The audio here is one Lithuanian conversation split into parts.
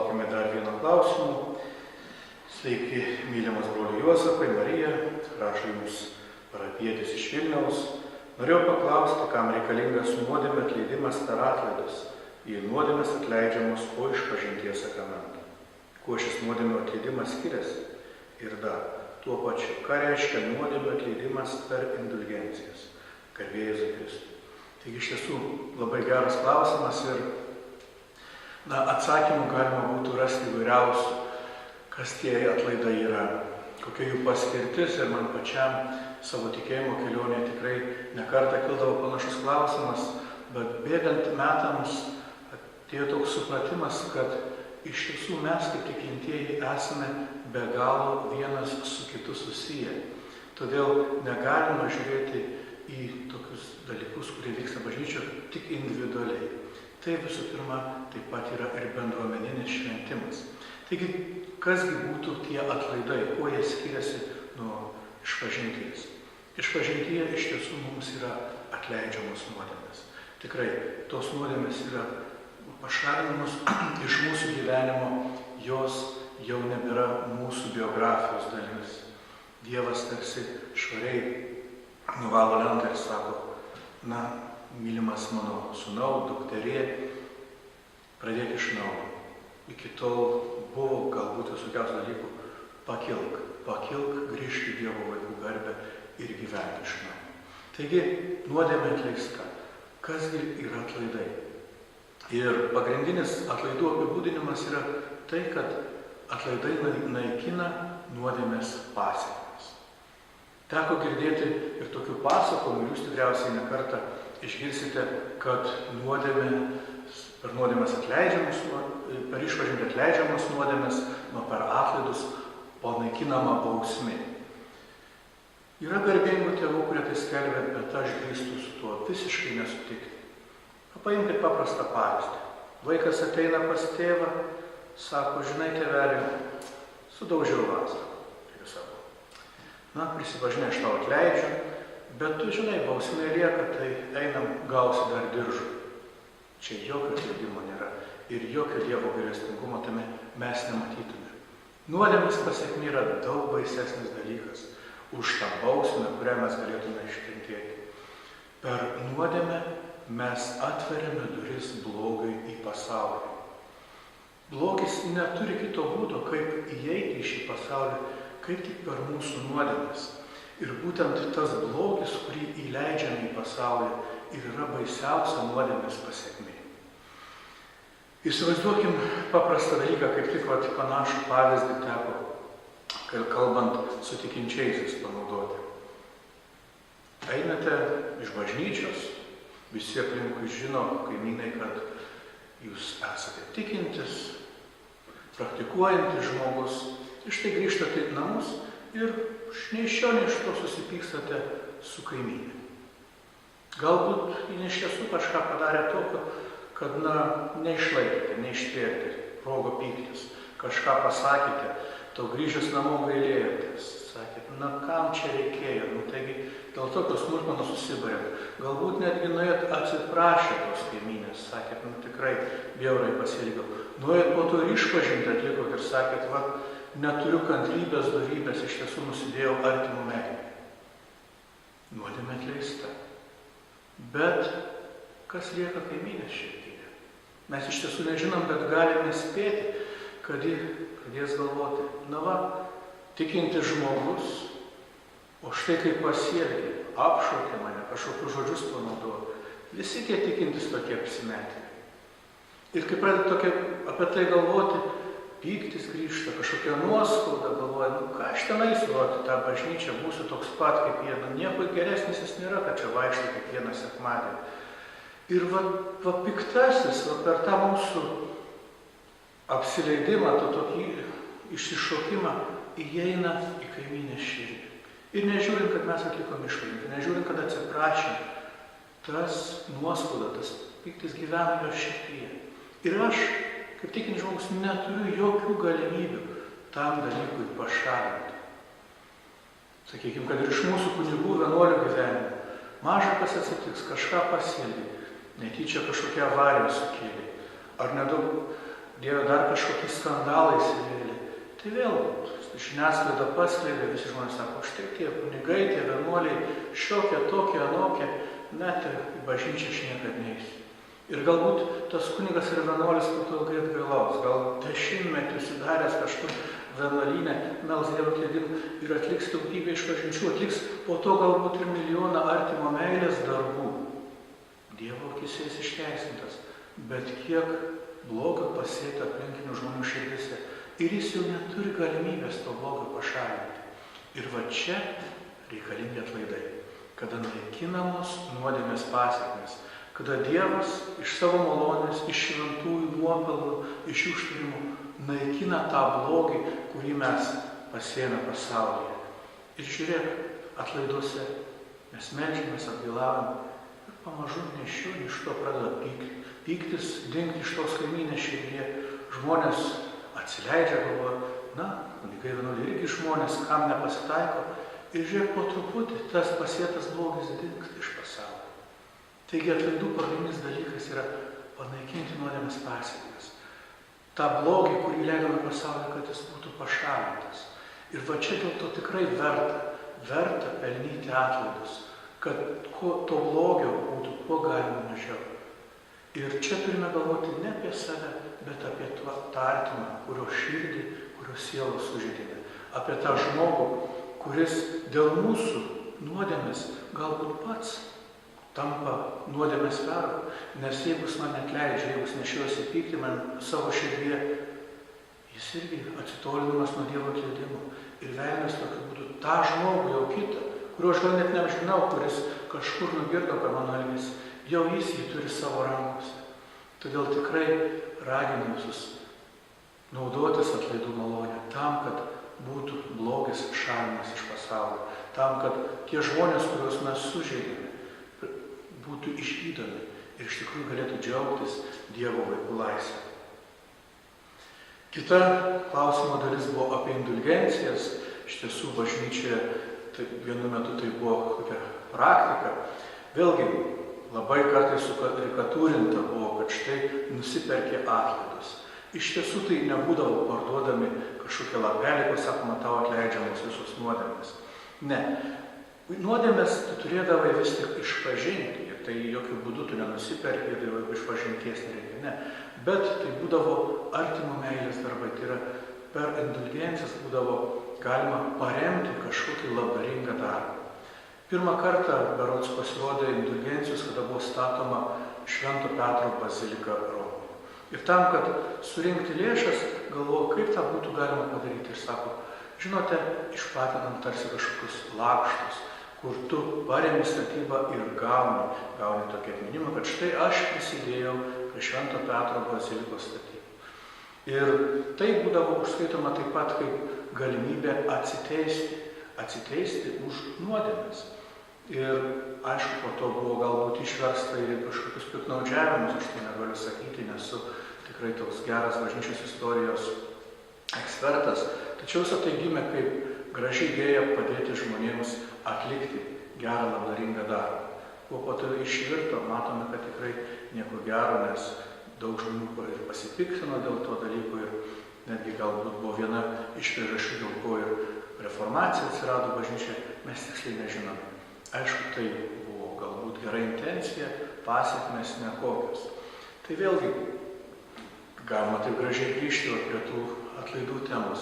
sulaukime dar vieno klausimo. Sveiki, mylimas broli Juozapai, Marija, rašo jums parapietis iš Vilniaus. Norėjau paklausti, kam reikalingas nuodėmė atleidimas per atlaidus, jei nuodėmės atleidžiamos po išpažinties sakramento. Kuo šis nuodėmė atleidimas skiriasi? Ir dar, tuo pačiu, ką reiškia nuodėmė atleidimas per indulgencijas? Garbė Jėzui Kristui. Taigi iš tiesų labai geras klausimas ir atsakymų galima būtų rasti įvairiausių, kas tie atlaidai yra, kokia jų paskirtis, ir man pačiam savo tikėjimo kelionėje tikrai nekartą kildavo panašus klausimas, bet bėgant metams atėjo toks supratimas, kad iš tiesų mes kaip tikintieji esame be galo vienas su kitu susiję. Todėl negalima žiūrėti į tokius dalykus, kurie vyksta bažnyčioje, tik individualiai. Tai visų pirma taip pat yra ir bendruomeninis šventimas. Taigi, kasgi būtų tie atlaidai, kuo jie skiriasi nuo išpažinties? Išpažintyje iš tiesų mums yra atleidžiamos nuodėmės. Tikrai, tos nuodėmės yra pašalinamos iš mūsų gyvenimo, jos jau nebėra mūsų biografijos dalis. Dievas tarsi švariai nuvalo lentą ir sako, mylimas mano sūnau, dukterė, pradėk iš naujo. Iki tol buvo galbūt visokiausių dalykų. Pakilk, grįžk į Dievo vaikų garbę ir gyvenk iš naujo. Taigi, nuodėmė atleista. Kasgi yra atlaidai? Ir pagrindinis atlaidų apibūdinimas yra tai, kad atlaidai naikina nuodėmės pasekmes. Teko girdėti ir tokių pasakojimų, ir jūs tikriausiai ne kartą išgirsite, kad per nuodėmės atleidžiamus, per išpažintį atleidžiamus nuodėmės, per atlaidus panaikinama bausmė. Yra garbingų tėvų, kurie tai skelbia, bet aš drįstu su tuo visiškai nesutikti. Paimkite paprastą pavyzdį. Vaikas ateina pas tėvą, sako, žinai, tėvelį, sudaužiau vasarą. Prisipažinę, aš tau atleidžiu, bet tu žinai, bausmė lieka, tai einam, gausi dar diržų. Čia jokio atleidimo nėra ir jokio Dievo gailestingumo tame mes nematytume. Nuodėmės pasekmė yra daug baisesnis dalykas už tą bausmę, kurią mes galėtume iškentėti. Per nuodėmę mes atveriame duris blogai į pasaulį. Blogis neturi kito būdo, kaip įeiti į šį pasaulį, kaip tik per mūsų nuodėmės. Ir būtent tas blogis, kurį įleidžiame į pasaulį, ir yra baisiausia nuodėmės pasekmė. Įsivaizduokim paprastą dalyką, kaip tik panašų pavyzdį teko, kalbant su tikinčiaisiais panaudoti. Einate iš bažnyčios, visi aplinkui žino, kaimynai, kad jūs esate tikintis, praktikuojantis žmogus. Ir štai grįžtate į namus ir nei iš šio, nei iš to susipykstate su kaimynė. Galbūt jis iš tiesų kažką padarė tokio, kad neišlaikėte, neištvėrėte progą pyktis, kažką pasakėte, to grįžęs namo gailėjotės, sakėte, kam čia reikėjo, taigi dėl tokios smulkmenos susibarėt. Galbūt netgi nuėjot atsiprašę tos kaimynės, sakėt, tikrai bjaurai pasielgiau. Nuėjot po to ir išpažintį atlikot ir sakėt, neturiu kantrybės, dorybės, iš tiesų nusidėjau artimų meilę. Nuodėmė atleista. Bet kas lieka kaimynės širdyje? Mes iš tiesų nežinom, bet galime spėti, kad ji pradės galvoti, tikintis žmogus, o štai kaip pasielgė, apšaukė mane, kažkokius žodžius panaudojo. Visi tie tikintis tokie apsimetė. Ir kai pradeda apie tai galvoti, pyktis grįžta, kažkokia nuoskauda, galvoja, ką aš ten eisiu, tą bažnyčią, būsiu toks pat kaip jie, nieko geresnis jis nėra, kad čia vaikšto kiekvieną sekmadienį. Ir piktasis, per tą mūsų apsileidimą, tokį išsišokimą, įeina į kaimynės širdį. Ir nežiūrint, kad mes atlikom išpažintį, nežiūrint, kad atsiprašėm, tas nuoskauda, tas piktis gyvena jo širdyje. Ir aš, kaip tikintis žmogus, neturiu jokių galimybių tam dalykui pašalinti. Sakykime, kad ir iš mūsų kunigų vienuolių gyvenimo maža kas atsitiks, kažką pasielgė, netyčia kažkokia avarija sukėlė, ar Dieve, dar kažkokį skandalą įsivėlė. Tai vėl žiniasklaida paskleidė, visi žmonės sako, štai tie kunigai, tie vienuoliai, šiokie, tokie, anokie, net į bažnyčią aš niekad neisiu. Ir galbūt tas kunigas ir vienuolis po to ilgai atgailaus, gal 10 metų užsidaręs kažkur vienuolyne, mels Dievo atleidimą ir atliks daugybę išpažinčių, atliks po to galbūt ir milijoną artimo meilės darbų. Dievo akise jis išteisintas, bet kiek blogio pasėta aplinkinių žmonių širdise. Ir jis jau neturi galimybės to blogio pašalinti. Ir va čia reikalingi atlaidai, kada naikinamos nuodėmės pasekmės, kada Dievas iš savo malonės, iš šventųjų nuopelnų, iš jų užtarimų naikina tą blogį, kurį mes pasėjome pasaulyje. Ir žiūrėk, atlaiduose mes meldžiamės, atgailaujam ir pamažu iš to pradeda pyktis, dingti iš tos kaimynės širdyje. Žmonės atsileidžia, galvoja, na, kunigai vienuoliai irgi žmonės, kam nepasitaiko. Ir žiūrėk, po truputį tas pasėtas blogis dingsta iš pasaulio. Taigi atlaidų pagrindinis dalykas yra panaikinti nuodėmės pasekmes. Ta blogį, kurį leidome pasaulyje, kad jis būtų pašalintas. Ir va čia dėl to tikrai verta pelnyti atlaidus, kad to blogio būtų kuo galima mažiau. Ir čia turime galvoti ne apie save, bet apie tą artimą, kurio širdį, kurio sielą sužeidėme. Apie tą žmogų, kuris dėl mūsų nuodėmės galbūt pats tampa nuodėmės vergu, nes jeigu jis man atleidžia, jeigu jis nešiuosi pyktį man savo širdyje, jis irgi atsitolinamas nuo Dievo atleidimo. Ir velnias tokiu būdu tą žmogų jau kitą, kurio aš gal net nežinau, kuris kažkur nugirdo apie mano elgesį, jau jis jį turi savo rankose. Todėl tikrai raginu visus naudotis atlaidų malonę tam, kad būtų blogis šalinamas iš pasaulio, tam, kad tie žmonės, kuriuos mes sužeidėme, būtų išgydomi ir iš tikrųjų galėtų džiaugtis Dievo vaikų laisvę. Kita klausimo dalis buvo apie indulgencijas. Iš tiesų bažnyčioje vienu metu tai buvo tokia praktika. Vėlgi labai kartais sukarikatūrinta buvo, kad štai nusiperkė atlaidus. Iš tiesų tai nebūdavo parduodami kažkokie lapeliai, kur sakoma, tau atleidžiamos visos nuodėmės. Ne. Nuodėmės tu turėdavai vis tik išpažinti ir tai jokių būdų tu nenusiperki ir išpažinties nereikia. Ne. Bet tai būdavo artimo meilės darbai. Tai yra per indulgencijas būdavo galima paremti kažkokį labdaringą darbą. Pirmą kartą berods pasirodė indulgencijos, kada buvo statoma Švento Petro bazilika Romoje. Ir tam, kad surinkti lėšas, galvoju, kaip tą būtų galima padaryti. Ir sako, žinote, išplatinam tarsi kažkokius lakštus, kur tu paremi statybą ir gauni tokį atminimą, kad štai aš prisidėjau prie Švento Petro bazilikos statybų. Ir tai būdavo užskaitoma taip pat kaip galimybė atsiteisti už nuodėmes. Ir aišku, po to buvo galbūt išversta ir kažkokius piktnaudžiavimus, aš tai negaliu sakyti, nesu tikrai toks geras bažnyčios istorijos ekspertas. Tačiau visą tai gimė kaip graži idėja padėti žmonėms atlikti gerą labdaringą darbą. O po to išvirto, matome, kad tikrai nieko gero, nes daug žmonių ir pasipiktino dėl to dalyko ir netgi galbūt buvo viena iš priežasčių, dėl ko ir reformacija atsirado bažnyčioje, mes tiksliai nežinome. Aišku, tai buvo galbūt gera intencija, pasekmės nekokios. Tai vėlgi galima taip gražiai grįžti prie tų atlaidų temos,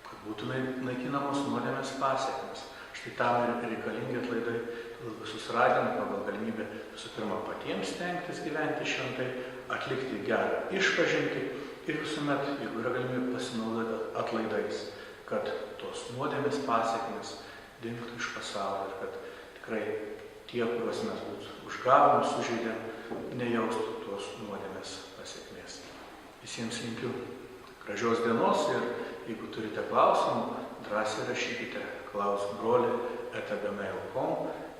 kad būtų naikinamos nuodėmės pasekmės. Štai tam ir reikalingi atlaidai, visus ragina pagal galimybę visų pirma patiems stengtis gyventi šventai, atlikti gerą išpažintį ir visuomet, jeigu yra galimybė, pasinaudoti atlaidais, kad tos nuodėmės pasekmės dingtų iš pasaulio ir kad tikrai tie, kuriuos mes užgavom, sužeidėm, nejaustų tos nuodėmės pasekmės. Visiems linkiu gražios dienos ir jeigu turite klausimų, drąsiai rašykite klausbroli@gmail.com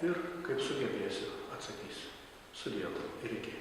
ir kaip sugebėsiu atsakysiu. Sudie ir iki.